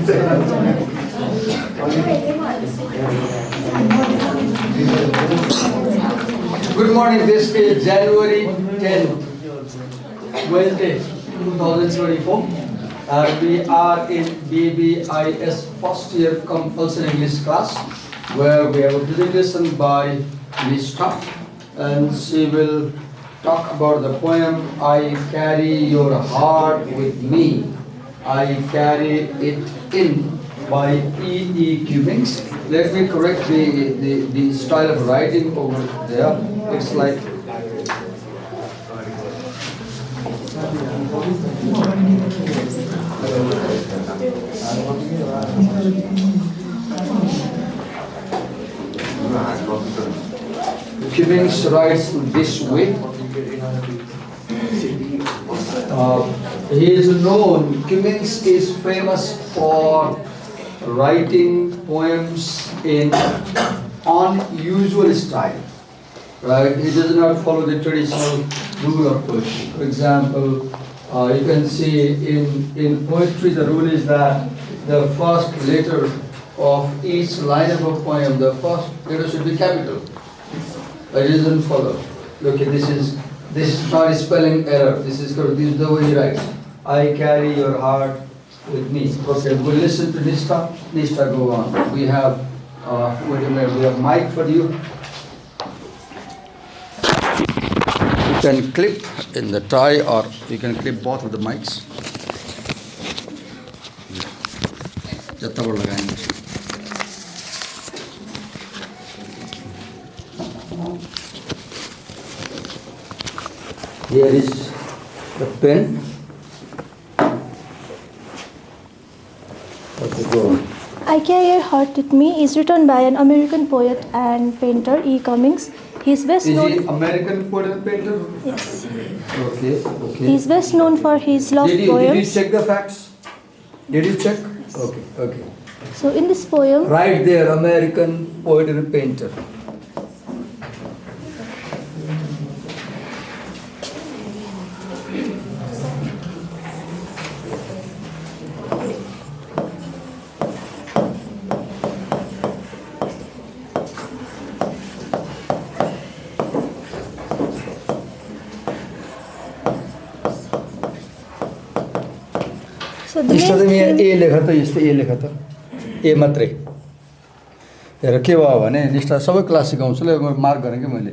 Good morning. This is January 10th, Wednesday, 2024. We are in BBIS first year compulsory English class, where we have a presentation by Nishta, and she will talk about the poem I Carry Your Heart With Me. I Carry It In by E. Cummings. Let me correct the style of writing over there. It's like Cummings writes this way. He is known, Cummings is famous for writing poems in unusual style. Right? He does not follow the traditional rule of poetry. For example, you can see in poetry the rule is that the first letter of each line of a poem, the first letter should be capital. But it doesn't follow. Look, this is not a spelling error. This is correct. This is the way he writes. I carry your heart with me. Okay, we'll listen to Nishta. Nishta, go on. We have, wait a minute, we have mic for you. You can clip in the tie or you can clip both of the mics. Here is the pen. Okay, go on. I Carry Your Heart With Me is written by an American poet and painter, E. Cummings. He is best known. Is he American poet and painter? Yes. Okay. He is best known for his love poems. Did you check the facts? Did you check? Yes. Okay. So in this poem, Right there, American poet and painter. so the यस्तो main यहाँ theme, ए लेख त यस्तो ए लेख त ए मात्रै हेर के भयो भने निष्ठा सबै क्लास सिकाउँछु ल मार्क गरेँ कि मैले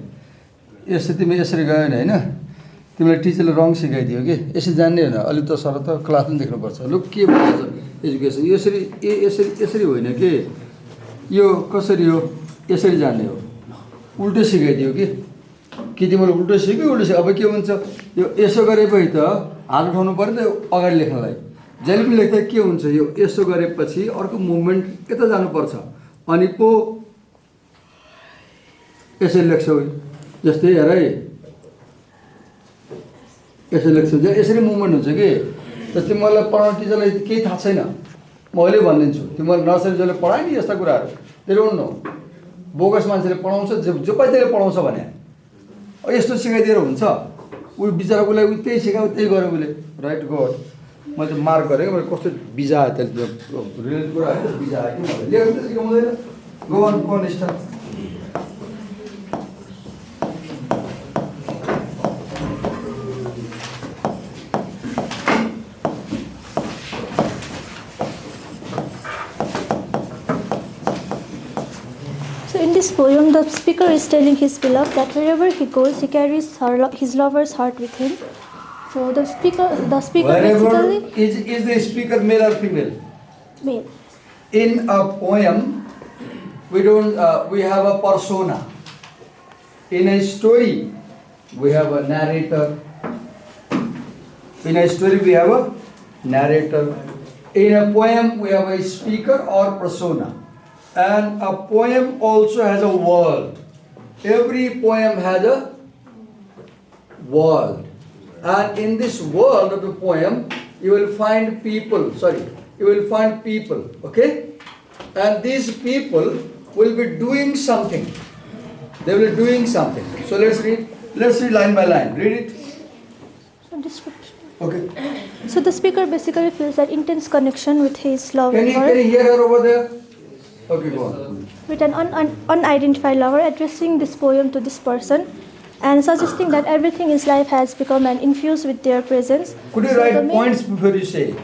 यसरी तिमी यसरी गयो भने होइन तिमीलाई टिचरले रङ सिकाइदियो कि यसरी जान्ने होइन अलिक त सर त क्लास पनि देख्नुपर्छ लु के भन्छ एजुकेसन यसरी यसरी होइन कि यो कसरी हो यसरी जान्ने हो उल्टो सिकाइदियो कि तिमीले उल्टो सिक्यो उल्टो अब के हुन्छ यो यसो गरेपछि त हात उठाउनु पर्यो नि त अगाडि लेख्नलाई जहिले पनि लेख्दा के हुन्छ यो यसो गरेपछि अर्को मुभमेन्ट यता जानुपर्छ अनि पो यसरी लेख्छौ जस्तै हेर है यसरी लेख्छौ यसरी मुभमेन्ट हुन्छ कि जस्तै मलाई पढाउने टिचरलाई केही थाहा छैन म अहिले भनिदिन्छु तिमीलाई नर्सरी जसले पढायो नि यस्ता कुराहरू त्यसले उन्नु बोगस मान्छेले पढाउँछ जो पाइ त्यसले पढाउँछ भने यस्तो सिकाइदिएर हुन्छ ऊ बिचरा उसलाई त्यही सिकायो त्यही गर्यो उसले राइट गड मैले त मार्क गरेँ मैले कस्तो बिजा आयो त्यसले रिलेटेड कुरा आयो बिजा आयो कि मलाई लेख्नु त सिकाउँदैन गो star So in this poem, the speaker is telling his beloved that wherever he goes, he carries his lover's heart with him. So the speaker wherever basically is the speaker male or female? male. In a poem, we have a persona. In a story, we have a narrator. In a story, we have a narrator. In a poem, we have a speaker or persona. And a poem also has a world. Every poem has a world. And in this world of the poem, you will find people, okay? And these people will be doing something. They will be doing something. So let's read line by line. Read it. So description. Okay. So the speaker basically feels that intense connection with his lover, Can you hear her over there? Okay, go on. with an unidentified lover, addressing this poem to this person and suggesting that everything in life has become an infused with their presence. Could you So the write main- points before you say?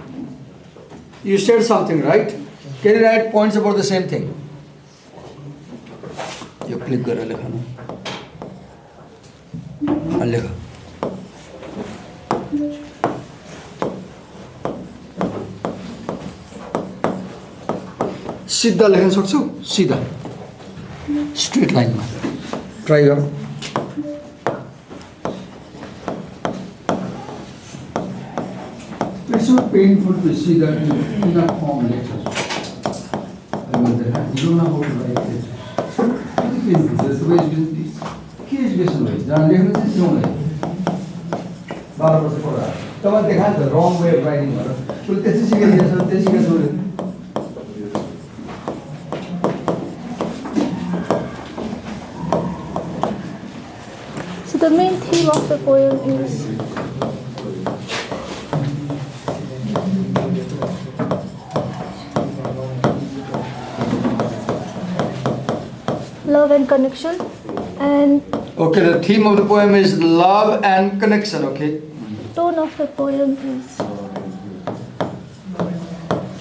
You said something, right? Can you write points about the same thing? You click करा लिखा ना? हाँ लिखा. सीधा लेखन सक्छौ? सीधा. Straight line मा. Try गर. It's so painful to see that you cannot form letters. I mean, you don't know how to write it. It's painful. That's the way it's been. के एजुकेसन भयो जहाँ लेख्नु चाहिँ सिकाउँदै 12 वर्ष पढा तपाईँ देखान्छ रङ वे अफ राइटिङ भनेर उसले त्यसै सिकाइदिएछ त्यसै सिकाइदिएछ So the main theme of the poem is love and connection, and Okay, the theme of the poem is love and connection, okay? tone of the poem is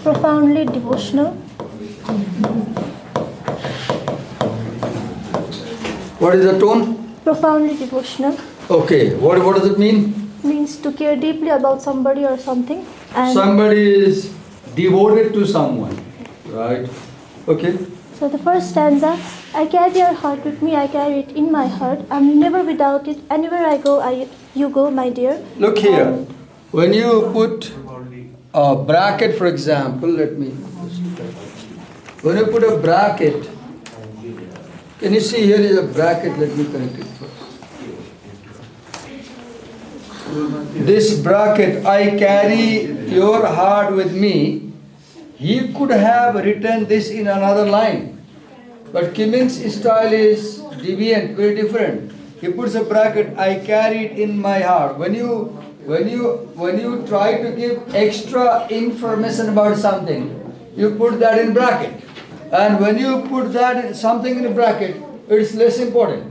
profoundly devotional. What is the tone? Profoundly devotional Okay, what does it mean? means to care deeply about somebody or something, and Somebody is devoted to someone, right? Okay. so the first stanza, I carry your heart with me, I carry it in my heart. I'm never without it. Anywhere I go, you go, my dear. Look here. When you put a bracket, for example, when you put a bracket, can you see here is a bracket? Let me connect it first. This bracket, I carry your heart with me. He could have written this in another line. But Kimming's style is deviant, very different. He puts a bracket, I carry it in my heart. When you try to give extra information about something, you put that in bracket. And when you put something in a bracket, it's less important.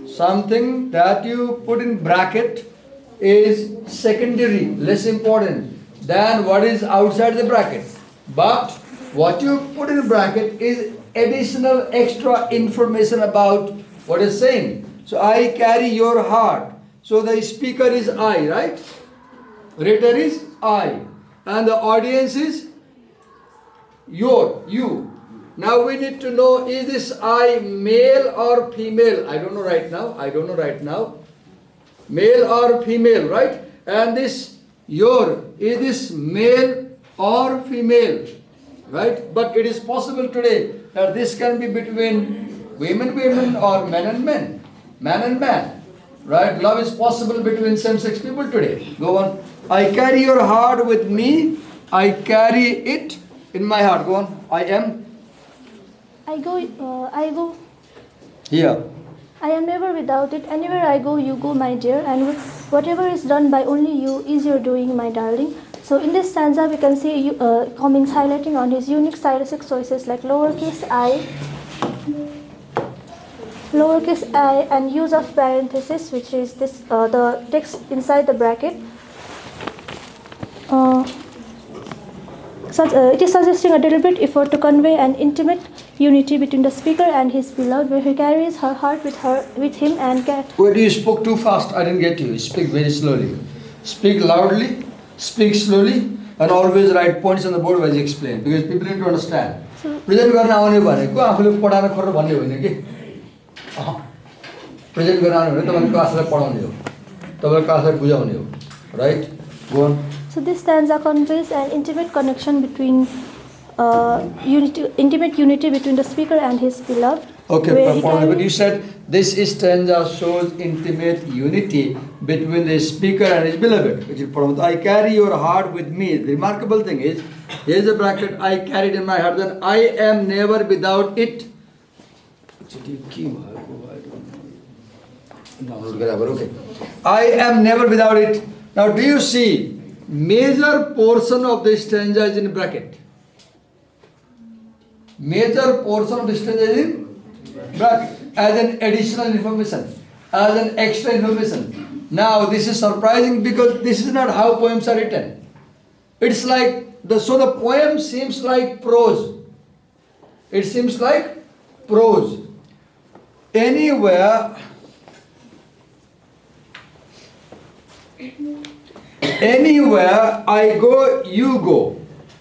Something that you put in bracket is secondary, less important than what is outside the bracket. But what you put in bracket is additional extra information about what is saying. So I carry your heart. So the speaker is I, right? Reader is I. And the audience is you. Now we need to know, is this I male or female? I don't know right now. Male or female, right? And this your, is this male or female? Right? But it is possible today that this can be between women or men and men. Man and man. Right? Love is possible between same-sex people today. Go on. I carry your heart with me. I carry it in my heart. Go on. I go. Here. I am never without it. Anywhere I go, you go, my dear. And whatever is done by only you is your doing, my darling. So in this stanza, we can see Cummings highlighting on his unique stylistic choices like lowercase I, and use of parenthesis, which is this the text inside the bracket. It is suggesting a deliberate effort to convey an intimate unity between the speaker and his beloved, where he carries her heart with him and Wait, you spoke too fast. I didn't get you. Speak very slowly. Speak loudly. Speak slowly. And always write points on the board as you explain, because people need to understand. Present गर्न आउने भनेको आफूले पढाएर खोर भन्ने होइन के. Present गर्न आउने भने तपाईले क्लासलाई पढाउने हो. तपाईले क्लासलाई बुझाउने हो. Right? Go on. So this stanza conveys an intimate connection between intimate unity between the speaker and his beloved. Okay, but you said this stanza shows intimate unity between the speaker and his beloved. I carry your heart with me. The remarkable thing is, here is a bracket, I carried in my heart, then I am never without it. Okay. I am never without it. Now do you see major portion of the stanza is in bracket? Major portion of the stanza is in bracket as an additional information, as an extra information. Now this is surprising because this is not how poems are written. It's like the poem seems like prose. It seems like prose. Anywhere I go, you go,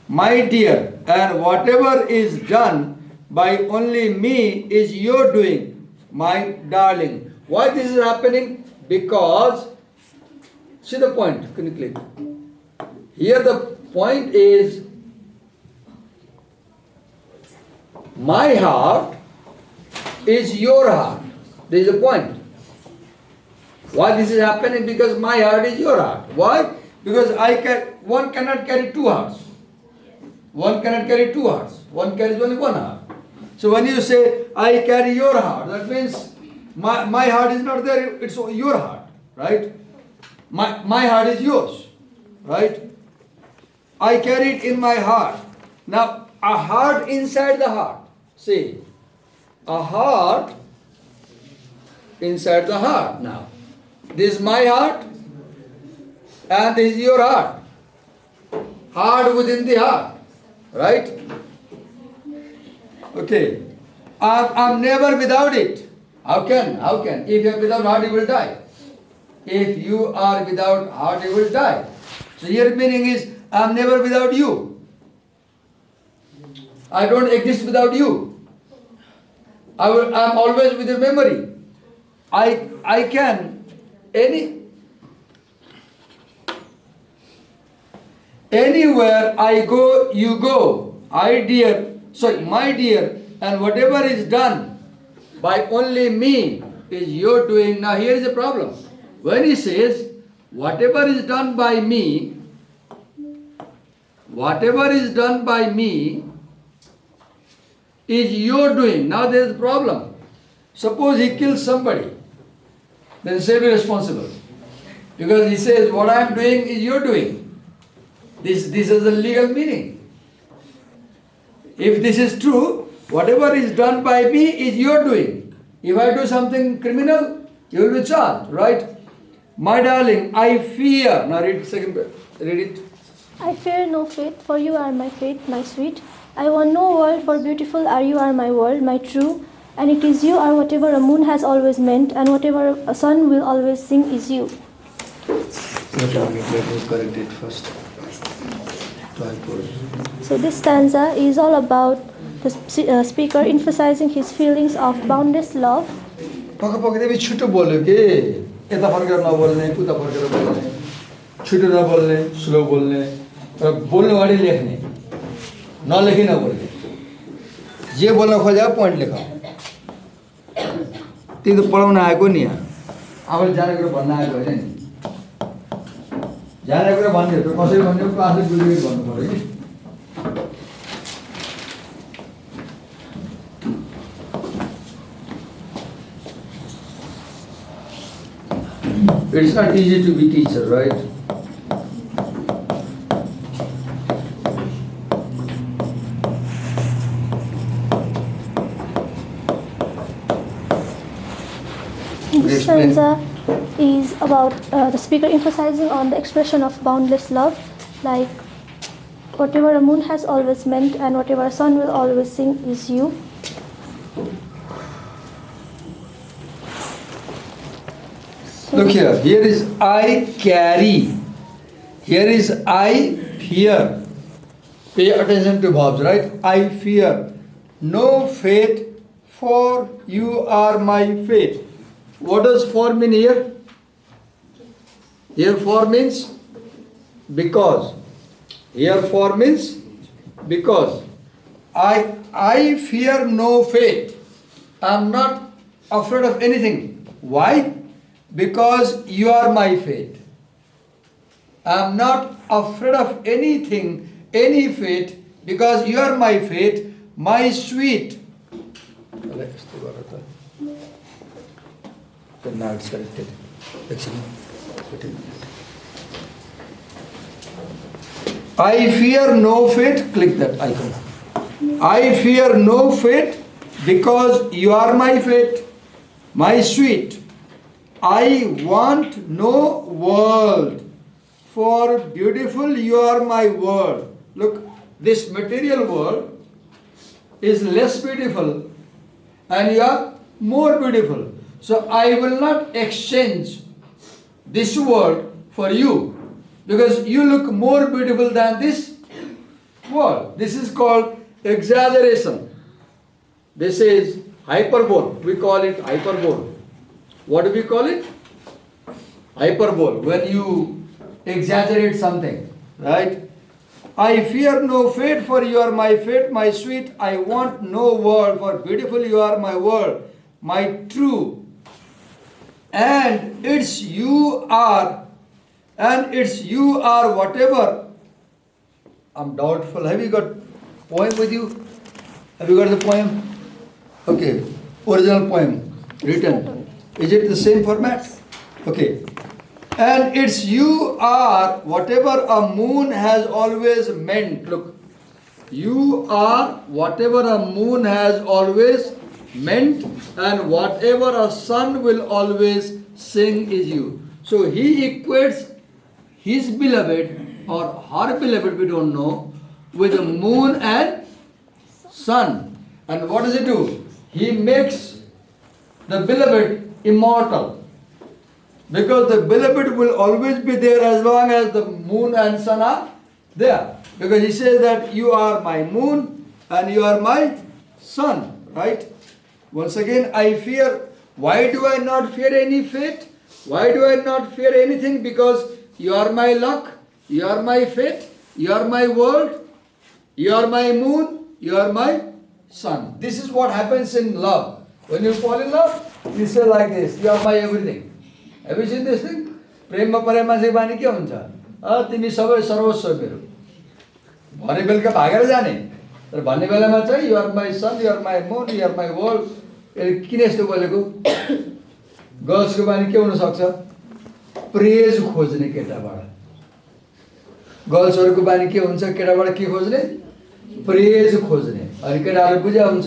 my dear, and whatever is done by only me is your doing, my darling. Why this is happening? Because, see the point, can you click? Here the point is, my heart is your heart. This is the point. Why this is happening? Because my heart is your heart. Why? Because one cannot carry two hearts. One cannot carry two hearts. One carries only one heart. So when you say, I carry your heart, that means my heart is not there, it's your heart, right? My heart is yours, right? I carry it in my heart. Now, a heart inside the heart. See, a heart inside the heart now. This is my heart and this is your heart. Heart within the heart, right? Okay. I'm never without it. How can? If you are without heart, you will die. If you are without heart, you will die. So here meaning is, I'm never without you. I don't exist without you. I'm always with your memory. I can anywhere I go, you go. My dear, and whatever is done by only me is your doing. Now here is a problem. When he says, whatever is done by me is your doing. Now there is a problem. Suppose he kills somebody, then say be responsible. Because he says, what I am doing is your doing. This is the legal meaning. If this is true, whatever is done by me is your doing. If I do something criminal, you will be charged, right? My darling, I fear. Now read it. I fear no fate, for you are my fate, my sweet. I want no world, for beautiful are you are my world, my true. And it is you are whatever a moon has always meant, and whatever a sun will always sing is you. Let me correct it first. So this stanza is all about the speaker emphasizing his feelings of boundless love. पक्का छिटो बोल्यो के यता फर्केर नबोल्ने उता फर्केर बोल्ने छिटो नबोल्ने स्लो बोल्ने र बोल्ने अगाडि लेख्ने नलेखी नबोल्ने जे बोल्न खोजेको पोइन्ट लेख त्यो त पढाउन आएको नि यहाँ आफूले जानेको कुरा भन्न आएको होइन नि जानेको कुरा भन्ने हो कसरी भन्ने क्लासले बुझेर भन्नु पर्यो कि It's not easy to be teacher, right? This stanza is about the speaker emphasizing on the expression of boundless love, like whatever a moon has always meant and whatever a sun will always sing is you. Look here, here is I carry, here is I fear. Pay attention to verbs, right? I fear no fate, for you are my fate. What does for mean here? Here for means because. Here for means because. I fear no fate. I am not afraid of anything. Why? Because you are my fate. I am not afraid of anything, any fate, because you are my fate, my sweet. Now it's corrected. I fear no fate, click that icon. I fear no fate because you are my fate, my sweet. I want no world, for beautiful you are my world. Look, this material world is less beautiful and you are more beautiful. So I will not exchange this world for you because you look more beautiful than this world. This is called exaggeration. This is hyperbole. We call it hyperbole. What do we call it? Hyperbole. When you exaggerate something, right? I fear no fate, for you are my fate, my sweet. I want no world, for beautiful you are my world, my true. And it's you are whatever. I'm doubtful. Have you got poem with you? Have you got the poem? Okay, original poem written. Is it the same format? Okay. And it's you are whatever a moon has always meant. Look, you are whatever a moon has always meant, and whatever a sun will always sing is you. So he equates his beloved or her beloved, we don't know, with the moon and sun. And what does he do? He makes the beloved immortal. Because the beloved will always be there as long as the moon and sun are there. Because he says that you are my moon and you are my sun, right? Once again, I fear. Why do I not fear any fate? Why do I not fear anything? Because you are my luck, you are my fate, you are my world, you are my moon, you are my sun. This is what happens in love. When you fall in love, you say like this, you are my everything. Have you seen this thing? प्रेममा परेमा चाहिँ बानी के हुन्छ? तिमी सबै सर्वस्व मेरो. भने बेलुका भागेर जाने. तर भन्ने बेलामा चाहिँ you are my sun, you are my moon, you are my world. किन यस्तो बोलेको? गर्ल्सको बानी के हुन सक्छ? प्रेज खोज्ने केटाबाट. गर्ल्सहरुको बानी के हुन्छ? केटाबाट के खोज्ने? प्रेज खोज्ने. अनि केटाहरु बुझ्या हुन्छ.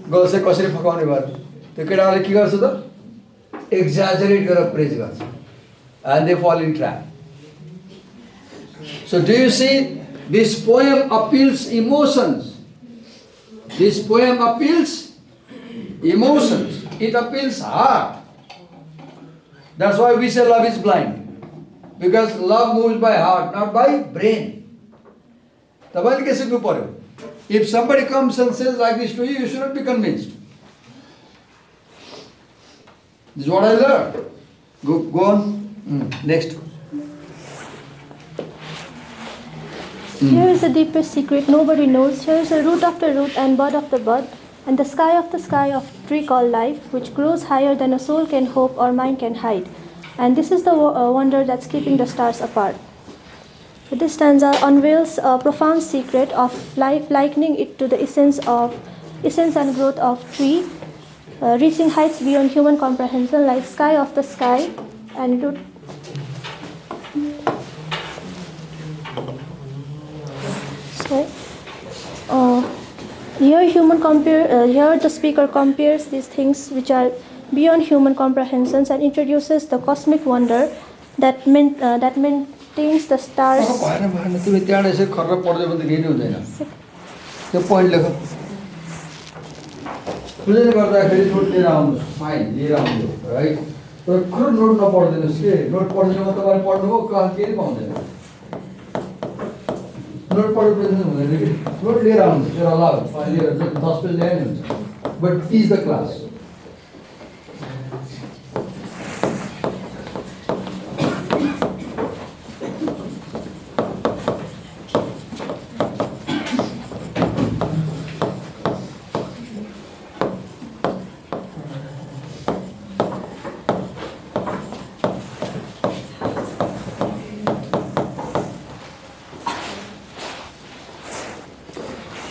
गर्ल्सले कसरी फकाउने भयो? त्यो केटाहरुले के गर्छ त? Exaggerate गरेर प्रेज गर्छ. And they fall in trap. So do you see, this poem appeals emotions. This poem appeals emotions. It appeals heart. That's why we say love is blind. Because love moves by heart, not by brain. तपाईले के सिक्नु पर्यो? If somebody comes and says like this to you, you should not be convinced. This is what I learned. Go on. Next. Here is the deepest secret nobody knows. Here is the root of the root and bud of the bud, and the sky of tree called life, which grows higher than a soul can hope or mind can hide. And this is the wonder that's keeping the stars apart. This stanza unveils a profound secret of life, likening it to the essence and growth of tree, reaching heights beyond human comprehension, like sky of the sky and root. Here the speaker compares these things which are beyond human comprehensions and introduces the cosmic wonder that maintains the stars. But teach the class.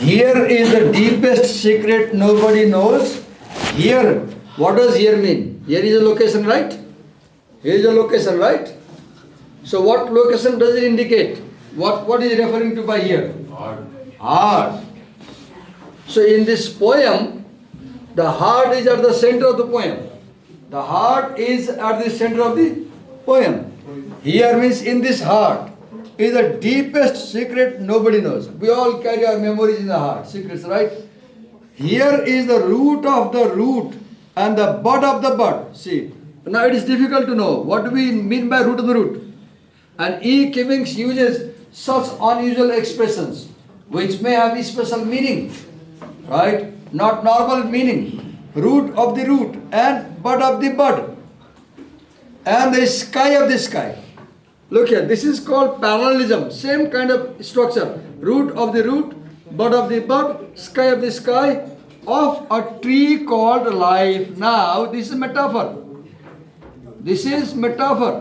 Here is the deepest secret nobody knows. Here, what does here mean? Here is a location, right? Here is a location, right? So what location does it indicate? What is referring to by here? Heart. Heart. So in this poem, the heart is at the center of the poem. The heart is at the center of the poem. Here means in this heart is the deepest secret nobody knows. We all carry our memories in the heart, secrets, right? Here is the root of the root and the bud of the bud. See, now it is difficult to know what do we mean by root of the root. And E. Cummings uses such unusual expressions which may have special meaning, right? Not normal meaning. Root of the root and bud of the bud and the sky of the sky. Look here, this is called parallelism, same kind of structure. Root of the root, bud of the bud, sky of the sky of a tree called life. Now, this is metaphor. This is metaphor.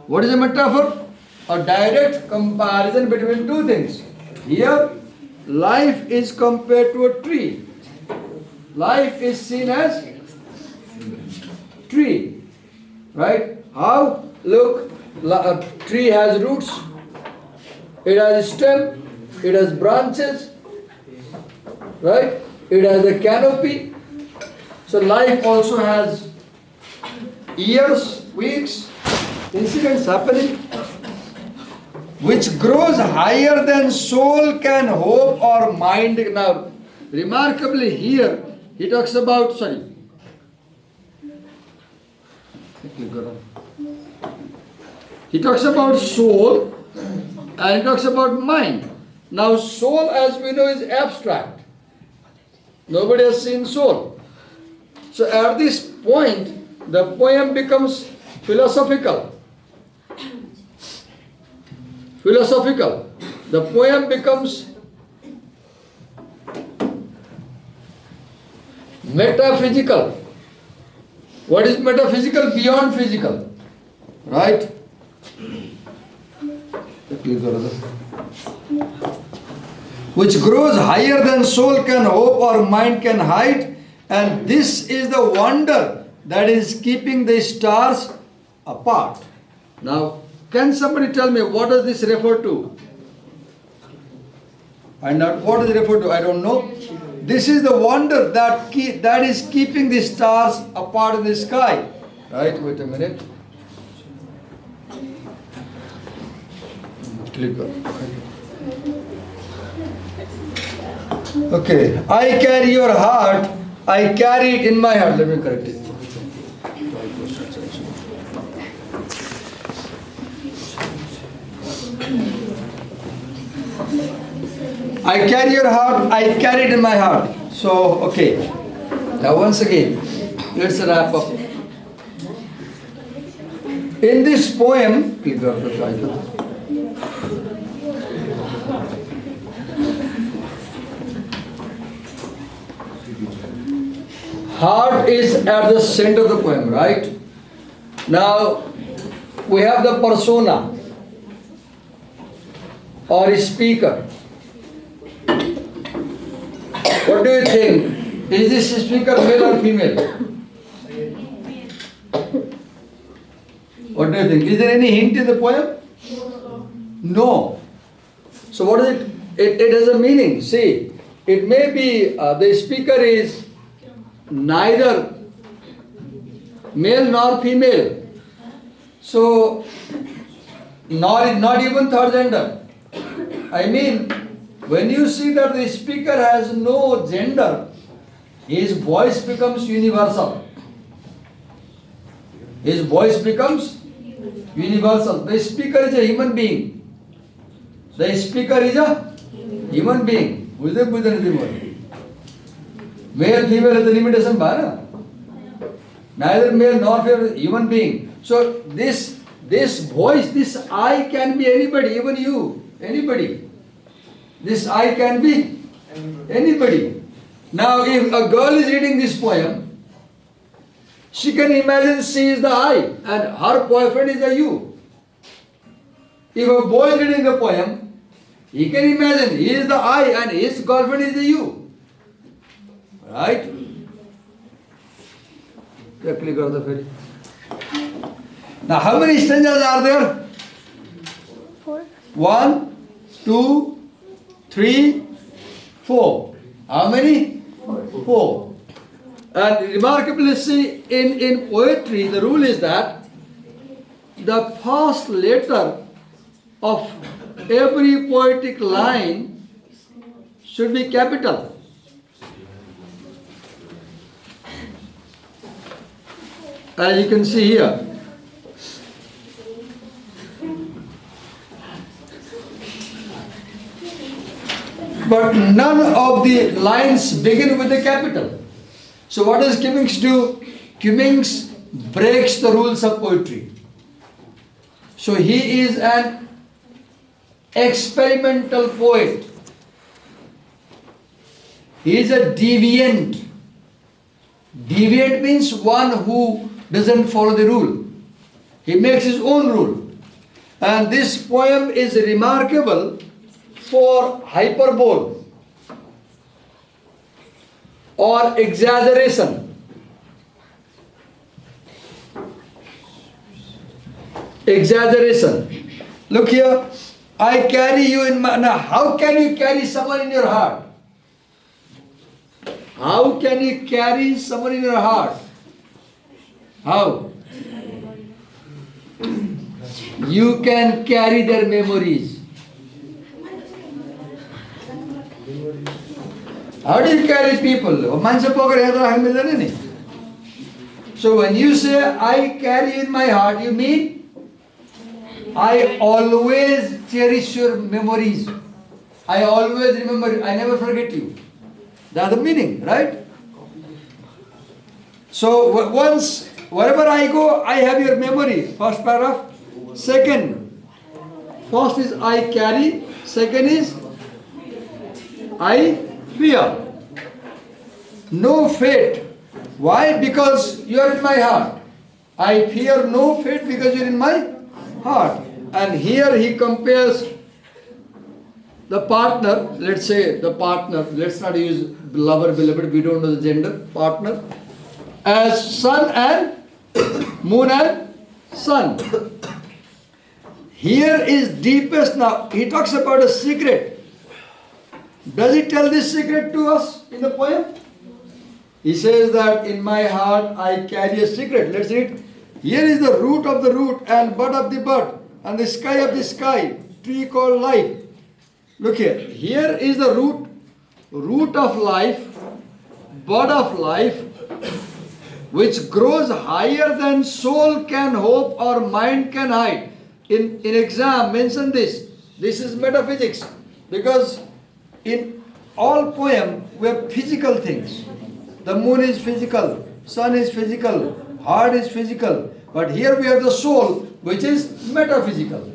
What is a metaphor? A direct comparison between two things. Here, life is compared to a tree. Life is seen as tree, right? How? Look, a tree has roots, it has a stem, it has branches, right? It has a canopy. So life also has years, weeks, incidents happening, which grows higher than soul can hope or mind. Now, remarkably here, he talks about, he talks about soul and he talks about mind. Now, soul, as we know, is abstract. Nobody has seen soul. So, at this point, the poem becomes philosophical. Philosophical. The poem becomes metaphysical. What is metaphysical? Beyond physical. Right? Which grows higher than soul can hope or mind can hide, and this is the wonder that is keeping the stars apart. Now, can somebody tell me what does this refer to? And what does it refer to? I don't know. This is the wonder that is keeping the stars apart in the sky. Right? Wait a minute. Click on. Okay. I carry your heart. I carry it in my heart. Let me correct it. I carry your heart, I carry it in my heart. So, okay. Now once again, let's wrap up. In this poem, click on the title. Heart is at the center of the poem, right? Now, we have the persona or a speaker. What do you think? Is this speaker male or female? What do you think? Is there any hint in the poem? No. So what is it? It has a meaning. See, it may be the speaker is neither male nor female. So, not even third gender. I mean, when you see that the speaker has no gender, his voice becomes universal. His voice becomes universal. The speaker is a human being. The speaker is a human being. Male, female is the limitation, bhana. Neither male nor female, human being. So this voice, this I can be anybody, even you, anybody. This I can be anybody. Now, if a girl is reading this poem, she can imagine she is the I and her boyfriend is the you. If a boy is reading the poem, he can imagine he is the I and his girlfriend is the you. Right? Now, how many stanzas are there? 1, 2, 3, 4. How many? 4. And remarkably see, in poetry, the rule is that the first letter of every poetic line should be capital. As you can see here. But none of the lines begin with a capital. So what does Cummings do? Cummings breaks the rules of poetry. So he is an experimental poet. He is a deviant. Deviant means one who doesn't follow the rule. He makes his own rule. And this poem is remarkable for hyperbole or exaggeration. Exaggeration. Look here, I carry you in my... Now, how can you carry someone in your heart? How can you carry someone in your heart? How? You can carry their memories. How do you carry people? So when you say, I carry you in my heart, you mean, I always cherish your memories. I always remember, I never forget you. That's the meaning, right? So once, wherever I go, I have your memory. First paragraph. Second, first is I carry. Second is I fear. No fate. Why? Because you are in my heart. I fear no fate because you are in my heart. And here he compares the partner, let's say the partner, let's not use lover, beloved, we don't know the gender, partner, as sun and moon and sun. Here is deepest. Now, he talks about a secret. Does he tell this secret to us in the poem? He says that in my heart I carry a secret. Let's read. Here is the root of the root and bud of the bud and the sky of the sky, tree called life. Look here. Here is the root of life, bud of life, which grows higher than soul can hope or mind can hide. In exam, mention this. This is metaphysics. Because in all poem, we have physical things. The moon is physical, sun is physical, heart is physical. But here we have the soul, which is metaphysical.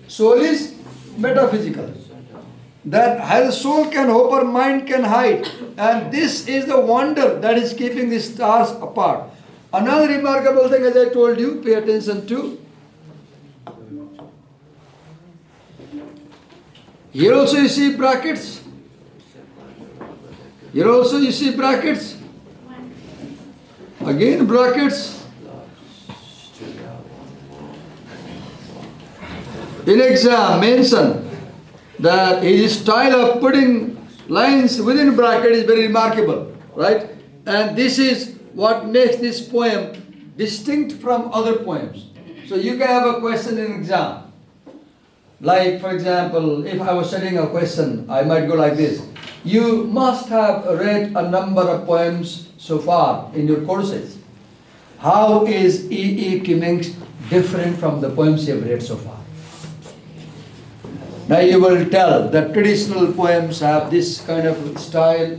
Soul is metaphysical. That has soul can hope or mind can hide. And this is the wonder that is keeping the stars apart. Another remarkable thing, as I told you, pay attention to. Here also you see brackets. Here also you see brackets. Again brackets. In exam, mention that his style of putting lines within bracket is very remarkable, right? And this is what makes this poem distinct from other poems. So you can have a question in exam. Like, for example, if I was studying a question, I might go like this. You must have read a number of poems so far in your courses. How is E. Cummings different from the poems you have read so far? Now you will tell that traditional poems have this kind of style.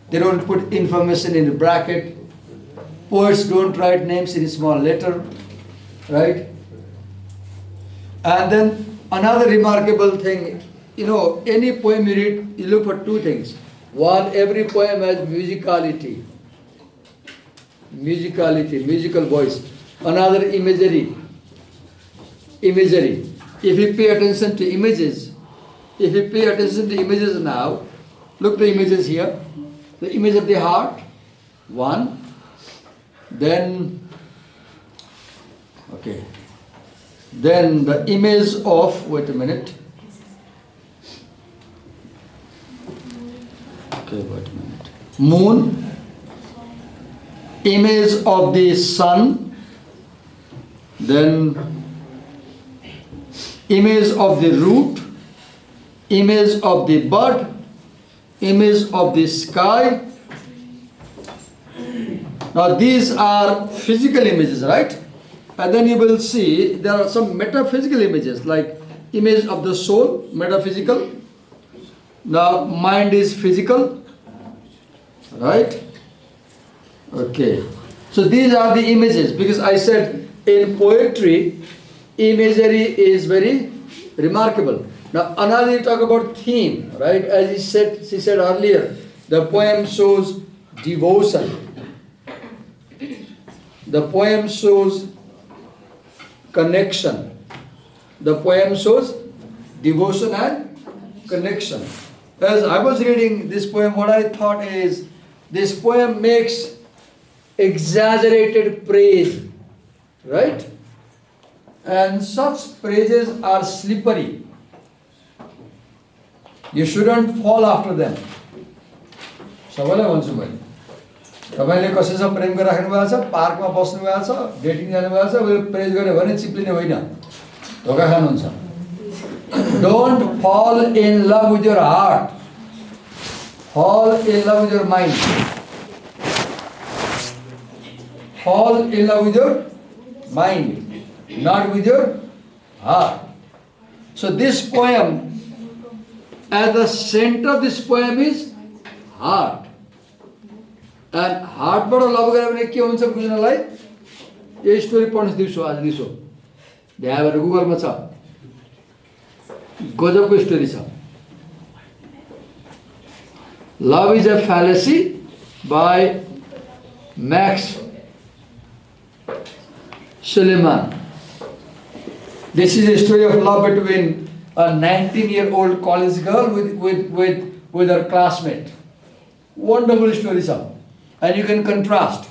They don't put information in the bracket. Poets don't write names in a small letter, right? And then another remarkable thing, you know, any poem you read, you look for two things. One, every poem has musicality. Musicality, musical voice. Another, imagery. Imagery. If you pay attention to images, now, look the images here. The image of the heart, one. Then, okay. Then the image of, wait a minute. Okay, wait a minute. Moon, image of the sun, then image of the root, image of the bird, image of the sky. Now these are physical images, right? And then you will see there are some metaphysical images like image of the soul, metaphysical. Now mind is physical, right? Okay. So these are the images, because I said in poetry, imagery is very remarkable. Now another you talk about theme, right? As she said earlier, the poem shows devotion. The poem shows connection. The poem shows devotion and connection. As I was reading this poem, what I thought is, this poem makes exaggerated praise, right? And such praises are slippery. You shouldn't fall after them. सबैलाई भन्छु मैले, तपाईले कसैसँग प्रेम गरिराख्नु भएको छ, पार्कमा बस्नु भएको छ, डेटिङ जानु भएको छ, उयो प्रेज गर्यो भने चिप्लिने होइन, धोका खानुहुन्छ. Don't fall in love with your heart. Fall in love with your mind. Fall in love with your mind, not with your heart. So this poem, at the center of this poem is heart. And heart बाट लभ गरे भने के हुन्छ बुझ्नलाई, यो story पढ्नु दिउँसो आज दिउँसो भ्याएर गुगलमा छ, गजबको स्टोरी छ. Love is a fallacy by Max Suleiman. This is a story of love between a 19-year-old college girl with her classmate. Wonderful story, sir. And you can contrast.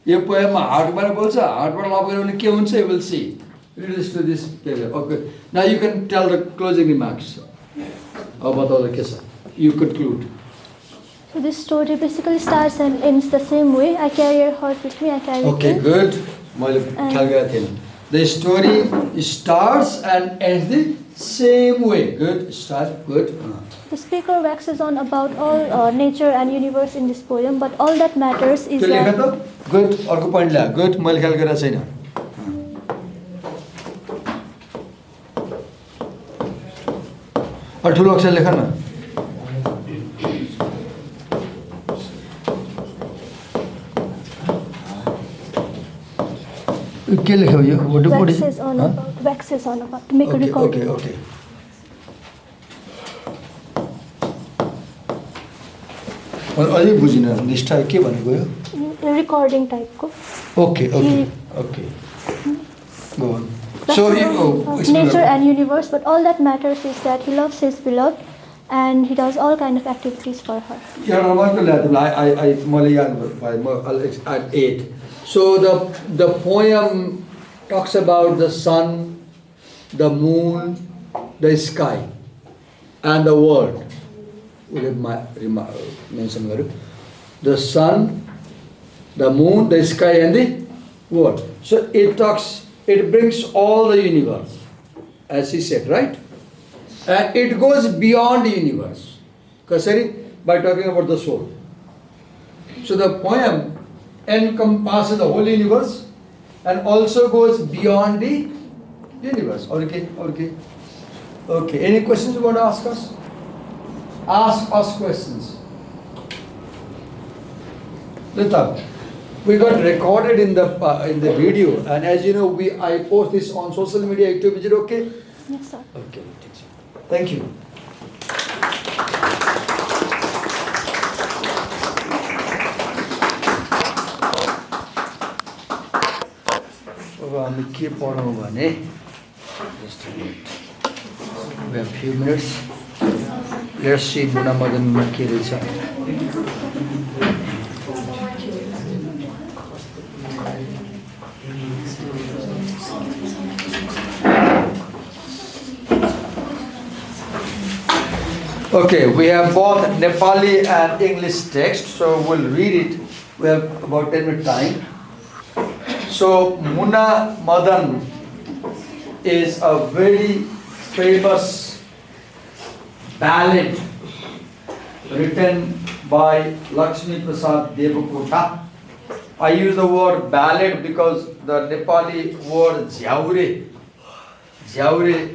Your poem heart bara bolcha, heart bara love gare भने के हुन्छ, you will see. Read this to this paper. Okay. Now you can tell the closing remarks. How about all the kissa? You conclude. So this story basically starts and ends the same way. I carry your heart with me, I carry with Okay, you. good. The story starts and ends the same way. Good. Start. Good. The speaker waxes on about all nature and universe in this poem, but all that matters is त्यो लेख that... त. Good. अर्को point ल्या. Good. मैले ख्याल गरेको छैन. ठुलो अक्षर लेख न. के लेख्यो यो? Waxes on about to make a recording. Okay. अझै बुझिन निष्ठा के भनेको यो? Recording type ko. Okay. Go on. So nature and universe, but all that matters is that he loves his beloved and he does all kind of activities for her. I'll add 8. So the poem talks about the sun, the moon, the sky, and the world. The sun, the moon, the sky, and the world. So it brings all the universe, as he said, right? And it goes beyond the universe. Kasari, by talking about the soul. So the poem encompasses the whole universe and also goes beyond the universe. Okay. Any questions you want to ask us? Ask us questions. Lita, we got recorded in the video, and as you know, I post this on social media. YouTube, is it okay? Yes, sir. Okay. Thank you. हामी के पढौँ भने just a minute. We have few minutes. Let's see Muna Madanma के रहेछ. Okay, we have both Nepali and English text, so we'll read it. We have about 10 minutes time. So Muna Madan is a very famous ballad written by Lakshmi Prasad Devakota. I use the word ballad because the Nepali word jhaure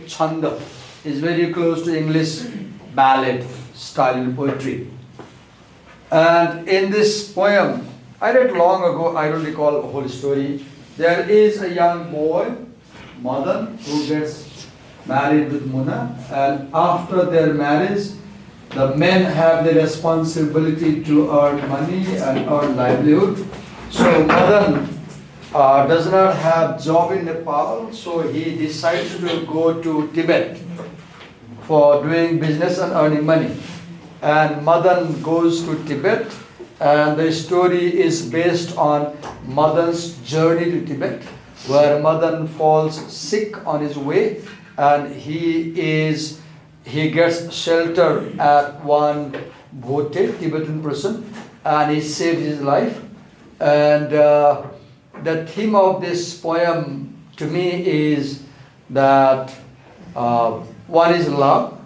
chanda is very close to English ballad style in poetry. And in this poem, I read long ago, I don't recall the whole story. There is a young boy, Madan, who gets married with Muna, and after their marriage, the men have the responsibility to earn money and earn livelihood. So Madan does not have job in Nepal, so he decides to go to Tibet for doing business and earning money. And Madan goes to Tibet, and the story is based on Madan's journey to Tibet, where Madan falls sick on his way, and he gets shelter at one Bhote, Tibetan person, and he saves his life. And the theme of this poem to me is that one is love,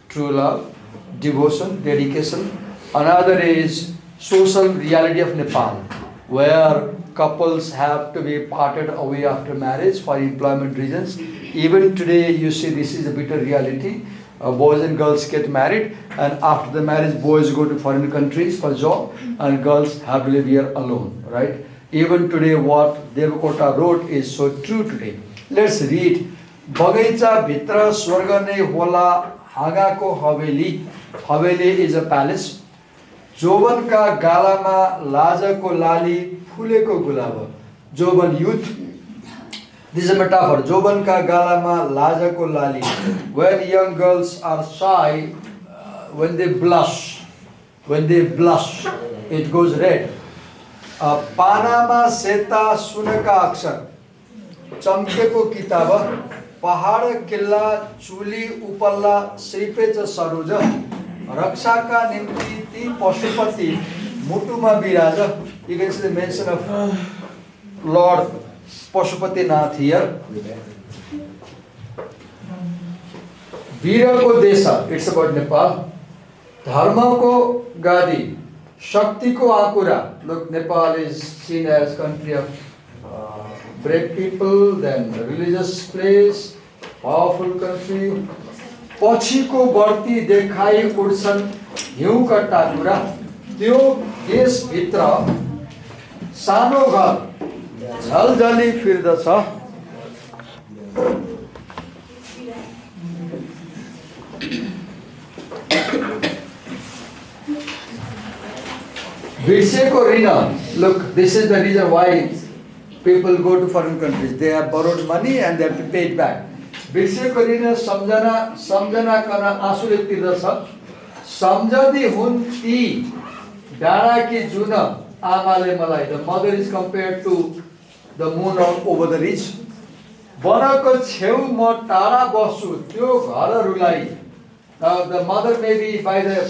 true love, devotion, dedication. Another is social reality of Nepal, where couples have to be parted away after marriage for employment reasons. Even today, you see this is a bitter reality. Boys and girls get married, and after the marriage, boys go to foreign countries for job, and girls have to live here alone, right? Even today, what Devakota wrote is so true today. Let's read. Bagaita Bitra Swarga ne hola Hagako Haveli. Haveli is a palace. Jovan ka galama laja ko lali phule ko gulaba. Jovan youth. This is a metaphor. Jovan ka galama laja ko lali. When young girls are shy, when they blush, it goes red. Panama seta sunaka aksar. Chamke ko kitaba. Pahad killa chuli upalla sripecha saruja. Raksha ka nimti ti pashupati mutuma biraja. You can see the mention of Lord Pashupati Nath here. Veera ko desa, it's about Nepal. Dharma ko gadi, Shakti ko akura. Look, Nepal is seen as country of brave people, then religious place, powerful country. Pachi ko barti dekhai udsan hiu ka takura. Tyo देश भित्र सानो घर झलझली फिर्दछ। बिर्सेको ऋण, look, this is the reason why people go to foreign countries. They have borrowed money and they have to pay it back. बिर्सेको ऋण सम्झना कन आँसुले तिर्दछ। सम्झदी हुन् ती डाँडाकी जुन आमाले मलाई. The mother is compared to the moon over the ridge. वनको छेउ म टाढा बस्छु त्यो घरहरूलाई. Now the mother may be by the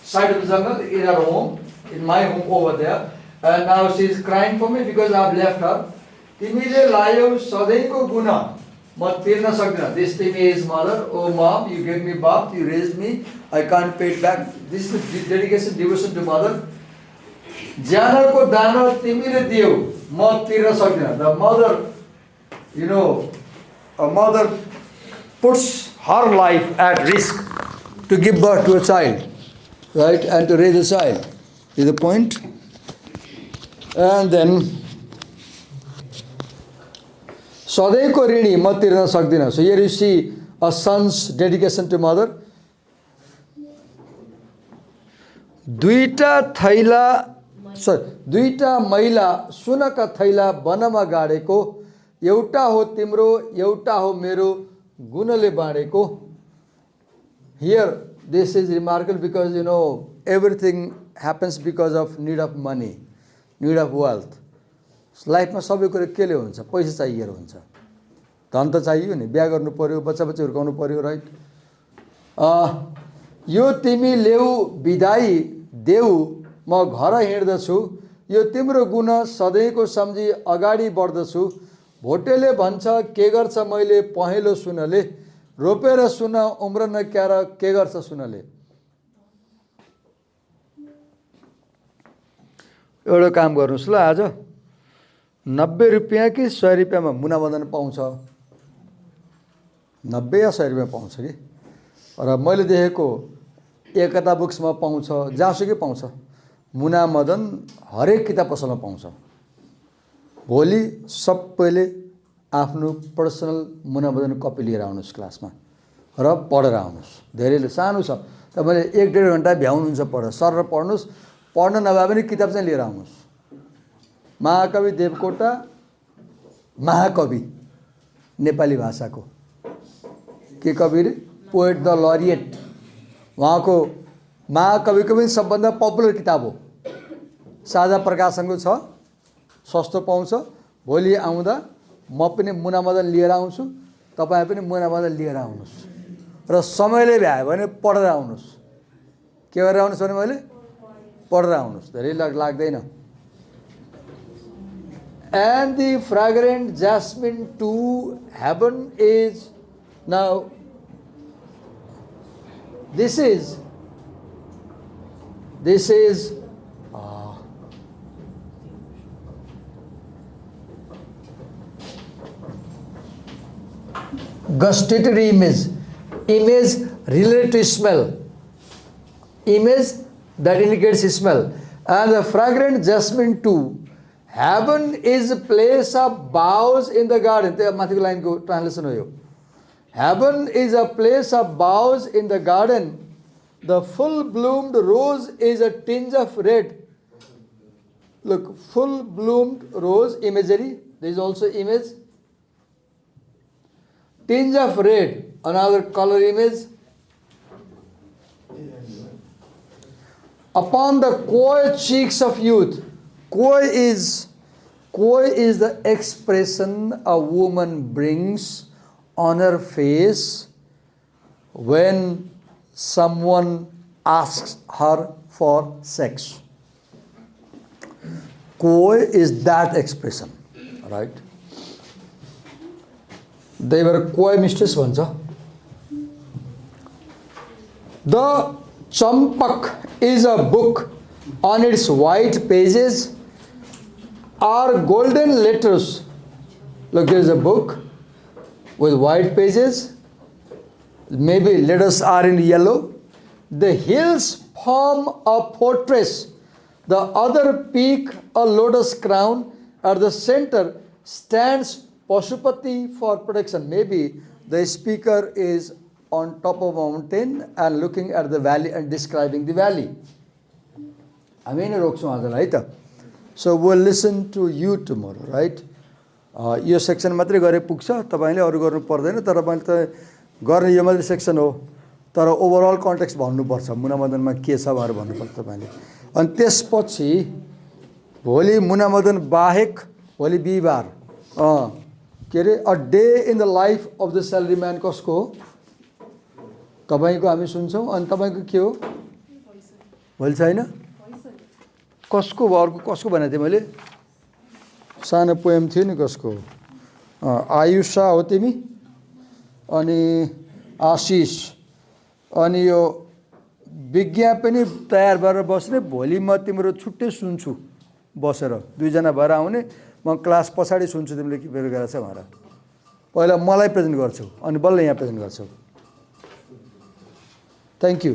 side of the jungle in her home, in my home over there, and now she is crying for me because I have left her. तिमीले लायौ सधैँको गुना म तिर्न सक्दिन. This thing is mother, oh mom, you gave me birth, you raised me, I can't pay it back. This is dedication, devotion to mother. ज्यानको दाना तिमीले दियौ म तिर्न सक्दिन. The mother, you know, a mother puts her life at risk to give birth to a child, right, and to raise a child. Is the point? And then सधैँको ऋणी म तिर्न सक्दिन. So here you see a son's dedication to mother. दुईटा मैला सुनका थैला वनमा गाडेको, एउटा हो तिम्रो एउटा हो मेरो गुणले बाँडेको. Here this is remarkable because you know everything happens because of need of money, need of wealth. लाइफमा सबै कुरा केले हुन्छ? पैसा चाहिएर हुन्छ. धन त चाहियो नि, बिहा गर्नु पर्यो, बच्चा हुर्काउनु पर्यो, राइट? यो तिमी लेऊ बिदाई देऊ म घर हिँड्दछु यो तिम्रो गुण सधैँको सम्झी अगाडि बढ्दछु भोटेले भन्छ के गर्छ मैले पहेँलो सुनले रोपेर सुन उम्रन क्यार के गर्छ सुनले। एउटा काम गर्नुहोस् ल, आज 90 रुपियाँ कि 100 रुपियाँमा मुनामदन पाउँछ, 90 या 100 रुपियाँ पाउँछ कि। र मैले देखेको एकता बुक्समा पाउँछ, जहाँसुकै पाउँछ। मुनामदन हरेक किताब पसलमा पाउँछ। भोलि सबैले आफ्नो पर्सनल मुनामदन कपी लिएर आउनुहोस् क्लासमा र पढेर आउनुहोस्। धेरैले सानो छ, तपाईँले 1-1.5 घन्टा भ्याउनुहुन्छ पढेर, सर पढ्नुहोस्। पढ्न नभए पनि किताब चाहिँ लिएर आउनुहोस्। महाकवि देवकोटा महाकवि नेपाली भाषाको के कवि रे, पोएट द लरिएट, उहाँको महाकविको पनि सबभन्दा पपुलर किताब हो। साझा प्रकाशनको छ, सस्तो पाउँछ। भोलि आउँदा म पनि मुनामदन लिएर आउँछु, तपाईँ पनि मुनामदन लिएर आउनुहोस् र समयले भ्यायो भने पढेर आउनुहोस्। के गरेर आउनुहोस् भने मैले पढेर आउनुहोस्, धेरै लाग्दैन। And the fragrant jasmine to heaven is now. This is gustatory image related to smell, image that indicates smell. And the fragrant jasmine too, heaven is a place of boughs in the garden. त्यो माथिको लाइनको translation हो यो। Heaven is a place of boughs in the garden. The full bloomed rose is a tinge of red. Look, full bloomed rose imagery. There is also image. Tinge of red, another color image. Upon the coy cheeks of youth. Coy is the expression a woman brings on her face when someone asks her for sex. Coy is that expression, right? They were coy mistress भन्छ. The champak is a book. On its white pages are golden letters. Look, there is a book with white pages. Maybe letters are in yellow. The hills form a fortress. The other peak a lotus crown. At the center stands Pashupati for protection. Maybe the speaker is on top of a mountain and looking at the valley and describing the valley. हामी नै रोक्छौँ आजलाई है त. So we'll listen to you tomorrow, right? Yo section मात्रै गरे पुग्छ, तपाईले अरु गर्नु पर्दैन. तर मैले त गर्ने यो मात्रै सेक्सन हो, तर ओभरअल कन्टेक्स्ट भन्नुपर्छ. मुनामदनमा के छ भनेर भन्नुपर्छ तपाईले. अनि त्यसपछि भोलि मुनामदन बाहेक भोलि बिहीबार के रे a day in the life of the salaryman कसको हो तपाईको हामी सुन्छौँ. अनि तपाईको के हो भोलि छैन कसको अर्को कसको भनेको थिएँ मैले सानो पोएम थियो नि कसको आयुषा हो तिमी अनि आशिष अनि यो विज्ञा पनि तयार भएर बस्ने. भोलि म तिम्रो छुट्टै सुन्छु बसेर, दुईजना भएर आउने. म क्लास पछाडि सुन्छु तिमीले के बेर गरेछ भनेर. पहिला मलाई प्रेजेन्ट गर्छौ अनि बल्ल यहाँ प्रेजेन्ट गर्छौ. Thank you.